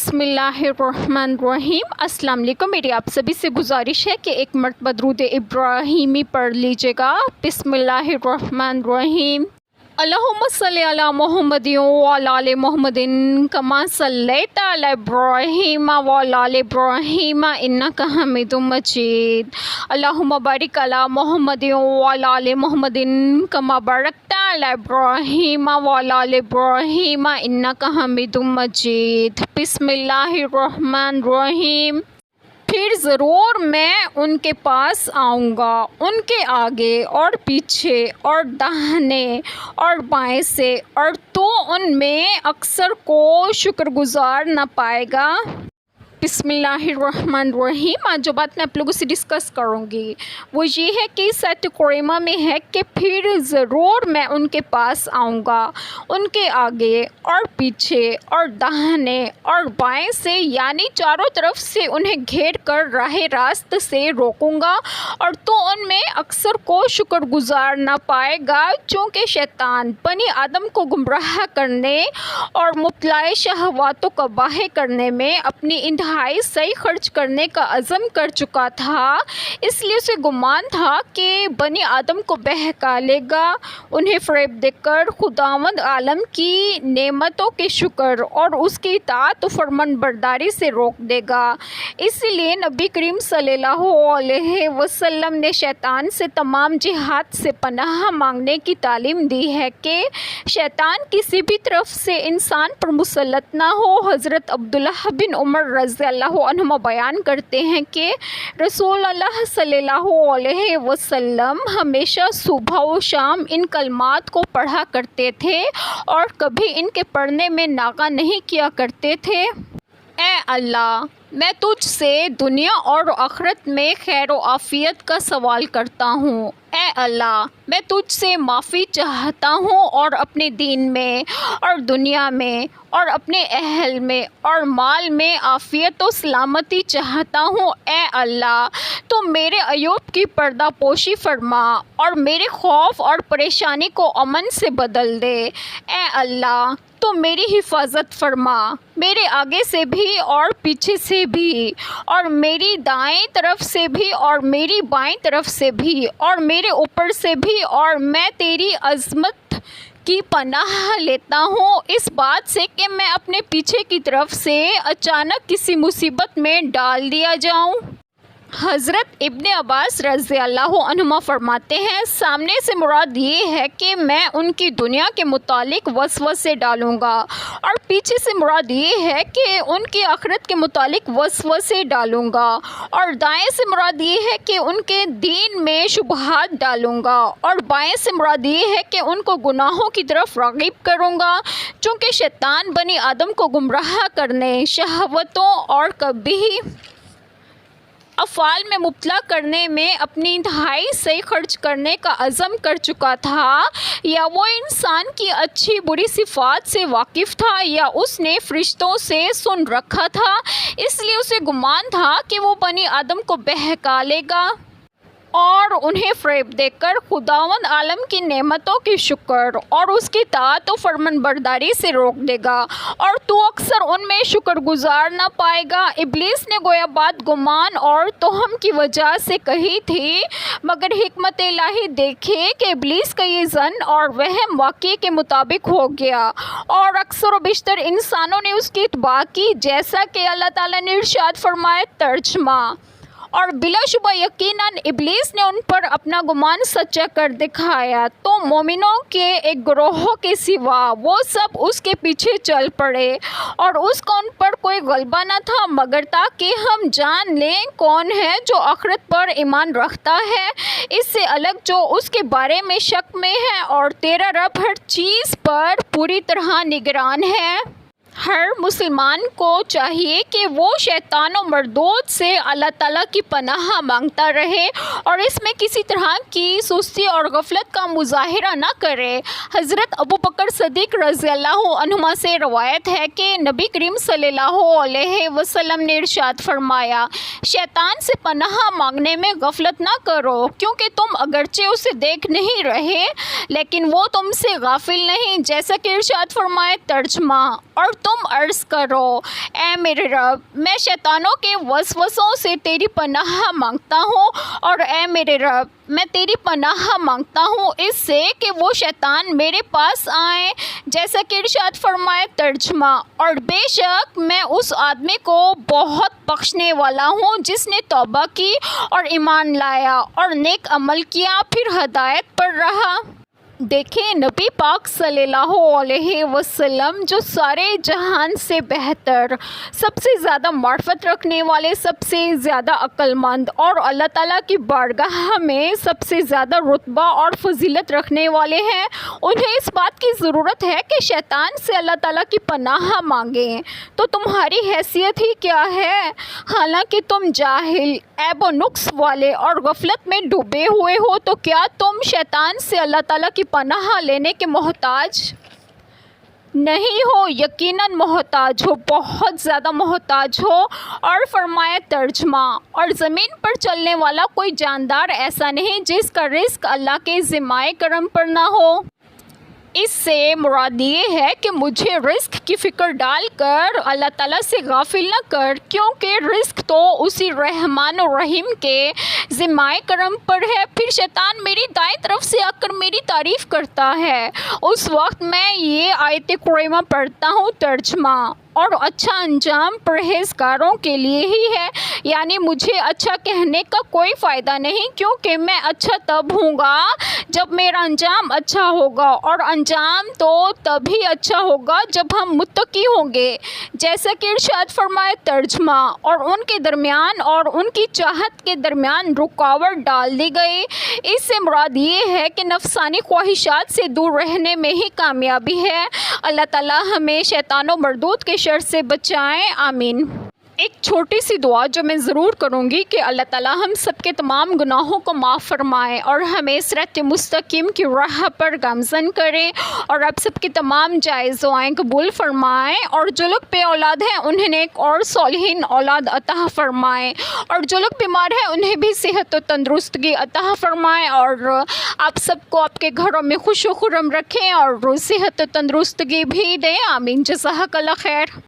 बिस्मिल्लाहिर्रहमानिर्रहीम। अस्सलाम वालेकुम। मेरी आप सभी से गुजारिश है कि एक मरतबा दरूद इब्राहिमी पढ़ लीजिएगा। बिस्मिल्लाहिर्रहमानिर्रहीम। अल्लाहुम्मा सल्ली अला मुहम्मदिन व अला आलि मुहम्मदिन कमा सल्लैता अला इब्राहीम व अला आलि इब्राहीम इन्नका हमीदुम मजीद। अल्लाहुम्मा बारिक अला मुहम्मदिन व अला आलि मुहम्मदिन कमा बारकता अला इब्राहीम व अला आलि इब्राहीम इन्नका हमीदुम मजीद। बिस्मिल्लाहिर्रहमानिर्रहीम। फिर ज़रूर मैं उनके पास आऊँगा, उनके आगे और पीछे और दाहिने और बाएं से, और तो उनमें अक्सर को शुक्रगुजार न पाएगा। बिस्मिल्लाहिर्रहमानिर्रहीम। आज जो बात मैं आप लोगों से डिस्कस करूँगी वो ये है कि सत कुरैमा में है कि फिर ज़रूर मैं उनके पास आऊँगा, उनके आगे और पीछे और दाहिने और बाएं से, यानी चारों तरफ से उन्हें घेर कर राह रास्त से रोकूँगा, और तो उनमें अक्सर को शुक्रगुजार ना पाएगा, चूँकि शैतान बनी आदम को गुमराह करने और मुब्तला शहवातों का बाहे करने में अपनी इंतहाई सही खर्च करने का अज़म कर चुका था। इसलिए उसे गुमान था कि बनी आदम को बहका लेगा, उन्हें फ़रेब देकर खुदावंद आलम की नेमतों के शुक्र और उसकी इताअत फरमान बरदारी से रोक देगा। इसलिए नबी करीम सल्लल्लाहु अलैहि वसल्लम ने शैतान से तमाम जिहाद से पनाह मांगने की तालीम दी है कि शैतान किसी भी तरफ से इंसान पर मुसल्लत ना हो। हज़रत अब्दुल्लाह बिन उमर रज़ियल्लाहु अन्हुमा बयान करते हैं कि रसूल अल्लाह सल्लल्लाहु अलैहि वसल्लम हमेशा सुबह व शाम इन कलमात को पढ़ा करते थे और कभी इनके पढ़ने में नागा नहीं किया करते थे। ए अल्लाह, मैं तुझसे दुनिया और आखिरत में खैर व आफ़ियत का सवाल करता हूँ। ए अल्लाह, मैं तुझसे माफ़ी चाहता हूँ और अपने दीन में और दुनिया में और अपने अहल में और माल में आफ़ियत और सलामती चाहता हूँ। ए अल्लाह, तो मेरे अयूब की पर्दा पोशी फरमा और मेरे खौफ और परेशानी को अमन से बदल दे। ए अल्लाह, तो मेरी हिफाजत फरमा, मेरे आगे से भी और पीछे से भी, और मेरी दाएं तरफ से भी और मेरी बाएं तरफ से भी, और मेरे ऊपर से भी, और मैं तेरी अज़मत की पनाह लेता हूँ इस बात से कि मैं अपने पीछे की तरफ से अचानक किसी मुसीबत में डाल दिया जाऊँ। हज़रत इब्ने अब्बास रज़ियल्लाहु अन्हुमा फरमाते हैं, सामने से मुराद ये है कि मैं उनकी दुनिया के मुतालिक वसवसे डालूँगा, और पीछे से मुराद ये है कि उनकी आखिरत के मुतालिक वसवसे डालूँगा, और दाएं से मुराद ये है कि उनके दीन में शुबहात डालूँगा, और बाएं से मुराद ये है कि उनको गुनाहों की तरफ राग़िब करूँगा, चूँकि शैतान बनी आदम को गुमराह करने, शहवतों और कभी अफ़ाल में मुब्तला करने में अपनी इंतहाई सही खर्च करने का अज़म कर चुका था। या वो इंसान की अच्छी बुरी सिफ़ात से वाकिफ़ था, या उसने फ़रिश्तों से सुन रखा था, इसलिए उसे गुमान था कि वो बनी आदम को बहका लेगा और उन्हें फ़रेब देकर खुदावंद आलम की नेमतों की शुक्र और उसकी इताअत और फरमानबरदारी से रोक देगा, और तो अक्सर उनमें शुक्रगुजार न पाएगा। इब्लीस ने गोया बात गुमान और तोहम की वजह से कही थी, मगर हिकमत इलाही देखे कि इब्लीस का ये ज़न और वहम वाक़ई के मुताबिक हो गया, और अक्सर व बेशतर इंसानों ने उसकी इत्बा की, जैसा कि अल्लाह ताला ने इरशाद फरमाया तर्जमा, और बिलाशुबा यकीनन इब्लीस ने उन पर अपना गुमान सच्चा कर दिखाया। तो मोमिनों के एक ग्रोह के सिवा वो सब उसके पीछे चल पड़े, और उसका उन पर कोई गलबा न था, मगर ताकि हम जान लें कौन है जो आखिरत पर ईमान रखता है, इससे अलग जो उसके बारे में शक में है, और तेरा रब हर चीज़ पर पूरी तरह निगरान है। हर मुसलमान को चाहिए कि वो शैतान और मरदूद से अल्लाह ताला की पनाह मांगता रहे और इसमें किसी तरह की सुस्ती और गफलत का मुजाहिरा न करे। हज़रत अबू बकर सदीक़ रज़ियल्लाहु अन्हुमा से रवायत है कि नबी करीम सल्लल्लाहु अलैहि वसल्लम ने इरशाद फरमाया, शैतान से पनाह मांगने में गफलत ना करो, क्योंकि तुम अगरचे उसे देख नहीं रहे लेकिन वो तुमसे गाफिल नहीं, जैसा कि इरशाद फरमाया तर्जमा, और تم عرض کرو اے میرے رب میں شیطانوں کے وسوسوں سے تیری پناہ مانگتا ہوں، اور اے میرے رب میں تیری پناہ مانگتا ہوں اس سے کہ وہ شیطان میرے پاس آئیں، جیسا کہ ارشاد فرمائے ترجمہ، اور بے شک میں اس آدمی کو بہت بخشنے والا ہوں جس نے توبہ کی اور ایمان لایا اور نیک عمل کیا پھر ہدایت پر رہا۔ دیکھیں نبی پاک صلی اللہ علیہ وسلم جو سارے جہان سے بہتر، سب سے زیادہ معرفت رکھنے والے، سب سے زیادہ عقل مند اور اللہ تعالیٰ کی بارگاہ میں سب سے زیادہ رتبہ اور فضیلت رکھنے والے ہیں، انہیں اس بات کی ضرورت ہے کہ شیطان سے اللہ تعالیٰ کی پناہ مانگیں۔ تو تمہاری حیثیت ہی کیا ہے؟ حالانکہ تم جاہل، عیب و نقص والے اور غفلت میں ڈوبے ہوئے ہو، تو کیا تم شیطان سے اللہ تعالیٰ کی پناہ لینے کے محتاج نہیں ہو؟ یقیناً محتاج ہو، بہت زیادہ محتاج ہو۔ اور فرمایا ترجمہ، اور زمین پر چلنے والا کوئی جاندار ایسا نہیں جس کا رزق اللہ کے ذمہ کرم پر نہ ہو۔ اس سے مراد یہ ہے کہ مجھے رزق کی فکر ڈال کر اللہ تعالیٰ سے غافل نہ کر، کیونکہ رزق تو اسی رحمان و رحیم کے ذمہ کرم پر ہے۔ پھر شیطان میری دائیں طرف سے آ کر میری تعریف کرتا ہے، اس وقت میں یہ آیت کریمہ پڑھتا ہوں ترجمہ، اور اچھا انجام پرہیزگاروں کے لیے ہی ہے، یعنی مجھے اچھا کہنے کا کوئی فائدہ نہیں، کیونکہ میں اچھا تب ہوں گا جب میرا انجام اچھا ہوگا، اور انجام تو تبھی اچھا ہوگا جب ہم متقی ہوں گے، جیسا کہ ارشاد فرمائے ترجمہ، اور ان کے درمیان اور ان کی چاہت کے درمیان رکاوٹ ڈال دی گئی۔ اس سے مراد یہ ہے کہ نفسانی خواہشات سے دور رہنے میں ہی کامیابی ہے۔ اللہ تعالیٰ ہمیں شیطان و مردود کے شر سے بچائیں، آمین۔ ایک چھوٹی سی دعا جو میں ضرور کروں گی کہ اللہ تعالیٰ ہم سب کے تمام گناہوں کو معاف فرمائے اور ہمیں صراط مستقیم کی راہ پر گامزن کرے، اور آپ سب کی تمام جائز دعائیں قبول فرمائے، اور جو لوگ بے اولاد ہیں انہیں نیک اور صالحین اولاد عطا فرمائے، اور جو لوگ بیمار ہیں انہیں بھی صحت و تندرستگی عطا فرمائے، اور آپ سب کو آپ کے گھروں میں خوش و خرم رکھیں اور صحت و تندرستگی بھی دیں، آمین۔ جزاک اللہ خیر۔